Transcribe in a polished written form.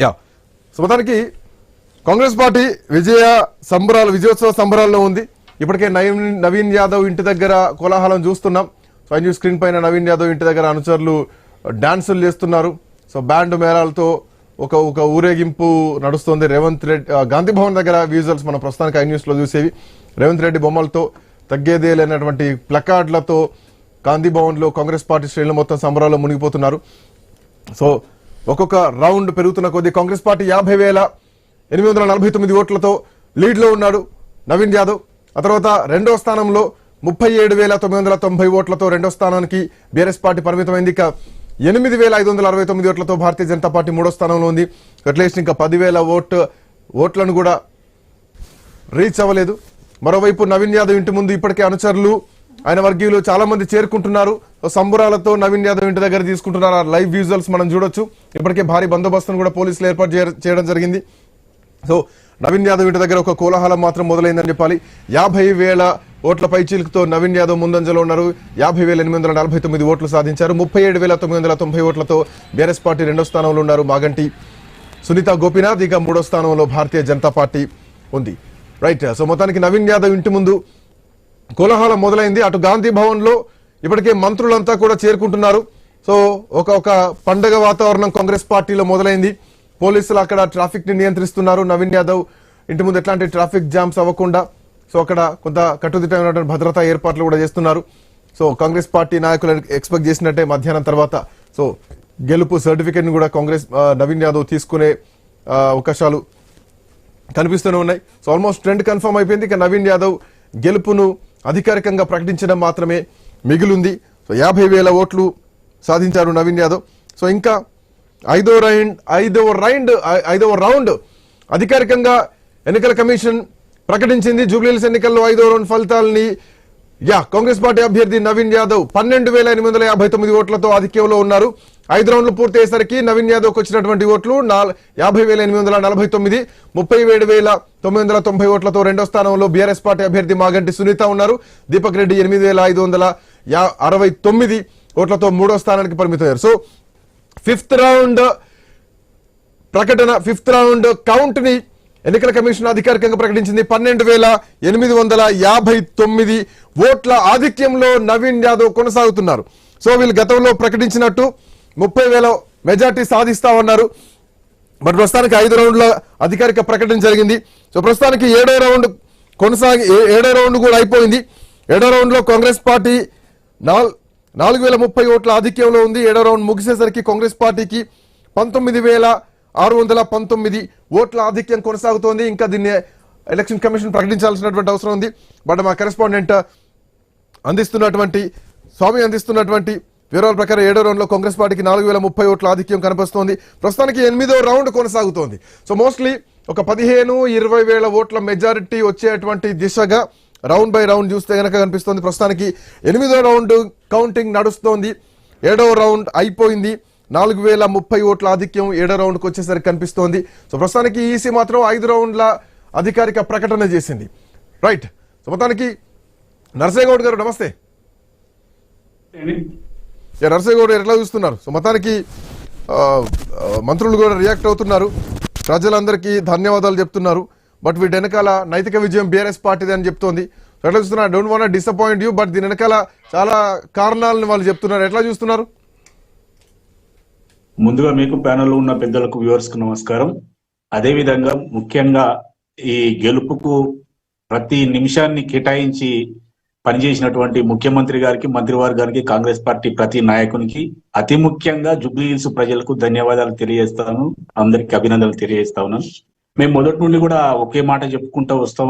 Yeah so మొత్తానికి Congress party విజయోత్సవ సంబరాల్లో ఉంది. ఇప్పటికే నవీన్ యాదవ్ ఇంటి దగ్గర కోలాహలం చూస్తున్నాం. సో ఐ న్యూస్ స్క్రీన్ పైన నవీన్ యాదవ్ ఇంటి దగ్గర అనుచరులు డాన్సులు చేస్తున్నారు. సో బ్యాండ్ మేళాలతో ఒక ఊరేగింపు నడుస్తుంది. రేవంత్ రెడ్డి గాంధీ భవన్ దగ్గర విజువల్స్ మనం ప్రస్తుతానికి ఐ న్యూస్ లో చూసేవి. రేవంత్ రెడ్డి బొమ్మలతో తగ్గేదే లేనటువంటి ప్లకార్డులతో గాంధీ భవన్ లో కాంగ్రెస్ పార్టీ శ్రేణులు మొత్తం సంబరాల్లో మునిగిపోతున్నారు. సో ఒక్కొక్క రౌండ్ పెరుగుతున్న కొద్దీ కాంగ్రెస్ పార్టీ 50,849 ఓట్లతో లీడ్ లో ఉన్నాడు నవీన్ యాదవ్. ఆ తర్వాత రెండో స్థానంలో 37,990 ఓట్లతో రెండో స్థానానికి బీఆర్ఎస్ పార్టీ పరిమితమైంది. ఇక 8,569 ఓట్లతో భారతీయ జనతా పార్టీ మూడో స్థానంలో ఉంది. అట్లీస్ట్ ఇంకా 10,000 ఓట్లను కూడా రీచ్ అవ్వలేదు. మరోవైపు నవీన్ యాదవ్ ఇంటి ముందు ఇప్పటికే అనుచరులు ఆయన వర్గీయులు చాలా మంది చేరుకుంటున్నారు. సంబురాలతో నవీన్ యాదవ్ ఇంటి దగ్గర తీసుకుంటున్నారు. లైవ్ విజువల్స్ మనం చూడొచ్చు. ఇప్పటికే భారీ బందోబస్తును కూడా పోలీసులు ఏర్పాటు చేయడం జరిగింది. సో నవీన్ యాదవ్ ఇంటి దగ్గర ఒక కోలాహలం మాత్రం మొదలైందని చెప్పాలి. 50,000 ఓట్ల పైచీలకుతో నవీన్ యాదవ్ ముందంజలో ఉన్నారు. 50,849 ఓట్లు సాధించారు. 37,990 ఓట్లతో బీఆర్ఎస్ పార్టీ రెండో స్థానంలో ఉన్నారు మాగంటి సునీత గోపీనాథ్. ఇక మూడో స్థానంలో భారతీయ జనతా పార్టీ ఉంది. రైట్. సో మొత్తానికి నవీన్ యాదవ్ ఇంటి ముందు కోలాహలం మొదలైంది. అటు గాంధీ భవన్ లో ఇప్పటికే మంత్రులంతా కూడా చేరుకుంటున్నారు. సో ఒక పండగ వాతావరణం కాంగ్రెస్ పార్టీలో మొదలైంది. పోలీసులు అక్కడ ట్రాఫిక్ ని నియంత్రిస్తున్నారు. నవీన్ యాదవ్ ఇంటి ముందు ఎట్లాంటి ట్రాఫిక్ జామ్స్ అవ్వకుండా సో అక్కడ కొంత కట్టుదిట్టమైనటువంటి భద్రతా ఏర్పాట్లు కూడా చేస్తున్నారు. సో కాంగ్రెస్ పార్టీ నాయకులు ఎక్స్పెక్ట్ చేసినట్టే మధ్యాహ్నం తర్వాత సో గెలుపు సర్టిఫికేట్ ని కూడా నవీన్ యాదవ్ తీసుకునే అవకాశాలు కనిపిస్తూనే ఉన్నాయి. సో ఆల్మోస్ట్ ట్రెండ్ కన్ఫర్మ్ అయిపోయింది. ఇక నవీన్ యాదవ్ గెలుపును అధికారికంగా ప్రకటించడం మాత్రమే మిగిలింది. సో 50,000 ఓట్లు సాధించారు నవీన్ యాదవ్. సో ఇంకా ఐదవ రౌండ్ అధికారికంగా ఎన్నికల కమిషన్ ప్రకటించింది. జూబ్లీహిల్స్ ఎన్నికల్లో 5వ రౌండ్ ఫలితాలని కాంగ్రెస్ పార్టీ అభ్యర్థి నవీన్ యాదవ్ 12,859 ఓట్లతో ఆధిక్యంలో ఉన్నారు. 5 రౌండ్లు పూర్తి అయ్యేసరికి నవీన్ యాదవ్కి వచ్చినటువంటి ఓట్లు 50,849, 37,990 ఓట్లతో రెండో స్థానంలో బీఆర్ఎస్ పార్టీ అభ్యర్థి మాగంటి సునీత ఉన్నారు. దీపక్ రెడ్డి 8,569 ఓట్లతో మూడో స్థానానికి పరిమితమయ్యారు. సో ఫిఫ్త్ రౌండ్ కౌంట్ ని ఎన్నికల కమిషన్ అధికారికంగా ప్రకటించింది. 12,859 ఓట్ల ఆధిక్యంలో నవీన్ యాదవ్ కొనసాగుతున్నారు. సో వీళ్ళు గతంలో ప్రకటించినట్టు 30,000 మెజార్టీ సాధిస్తా ఉన్నారు. బట్ ప్రస్తుతానికి 5 రౌండ్ల అధికారిక ప్రకటన జరిగింది. సో ప్రస్తుతానికి 7వ రౌండ్ కూడా అయిపోయింది. 7వ రౌండ్ లో కాంగ్రెస్ పార్టీ 4,030 ఓట్ల ఆధిక్యంలో ఉంది. 7వ రౌండ్ ముగిసేసరికి కాంగ్రెస్ పార్టీకి 19,619 ఓట్ల ఆధిక్యం కొనసాగుతోంది. ఇంకా దీన్ని ఎలక్షన్ కమిషన్ ప్రకటించాల్సినటువంటి అవసరం ఉంది. బట్ మా కరెస్పాండెంట్ స్వామి అందిస్తున్నటువంటి వివరాల ప్రకారం 7వ రౌండ్ లో కాంగ్రెస్ పార్టీకి 4,030 ఓట్ల ఆధిక్యం కనిపిస్తోంది. ప్రస్తుతానికి 8వ రౌండ్ కొనసాగుతోంది. సో మోస్ట్లీ ఒక 15,000-20,000 ఓట్ల మెజారిటీ వచ్చేటువంటి దిశగా రౌండ్ బై రౌండ్ చూస్తే గనక కనిపిస్తోంది. ప్రస్తుతానికి 8వ రౌండ్ కౌంటింగ్ నడుస్తోంది. 7వ రౌండ్ అయిపోయింది. 4,030 ఓట్ల ఆధిక్యం 7వ రౌండ్కి వచ్చేసరికి కనిపిస్తోంది. సో ప్రస్తుతానికి ఈసీ మాత్రం 5 రౌండ్ల అధికారిక ప్రకటన చేసింది. రైట్. సో మొత్తానికి నర్సయ్య గౌడ్ గారు నమస్తే. నర్సయ్య గౌడ్ ఎట్లా చూస్తున్నారు? సో మొత్తానికి మంత్రులు కూడా రియాక్ట్ అవుతున్నారు. ప్రజలందరికీ ధన్యవాదాలు చెప్తున్నారు. బట్ వీటి వెనకాల నైతిక విజయం బీఆర్ఎస్ పార్టీది అని చెప్తోంది. ఎట్లా చూస్తున్నారు? Don't want disappoint you, but దీని వెనకాల చాలా కారణాలను వాళ్ళు చెప్తున్నారు. ఎట్లా చూస్తున్నారు? ముందుగా మీకు ప్యానెల్లో ఉన్న పెద్దలకు వ్యూవర్స్ కు నమస్కారం. అదే విధంగా ముఖ్యంగా ఈ గెలుపుకు ప్రతి నిమిషాన్ని కేటాయించి పనిచేసినటువంటి ముఖ్యమంత్రి గారికి, మంత్రివర్గానికి, కాంగ్రెస్ పార్టీ ప్రతి నాయకునికి, అతి ముఖ్యంగా జూబ్లీహిల్స్ ప్రజలకు ధన్యవాదాలు తెలియజేస్తాను. అందరికి అభినందనలు తెలియజేస్తా ఉన్నాను. మేము మొదటి నుండి కూడా ఒకే మాట చెప్పుకుంటూ వస్తాం.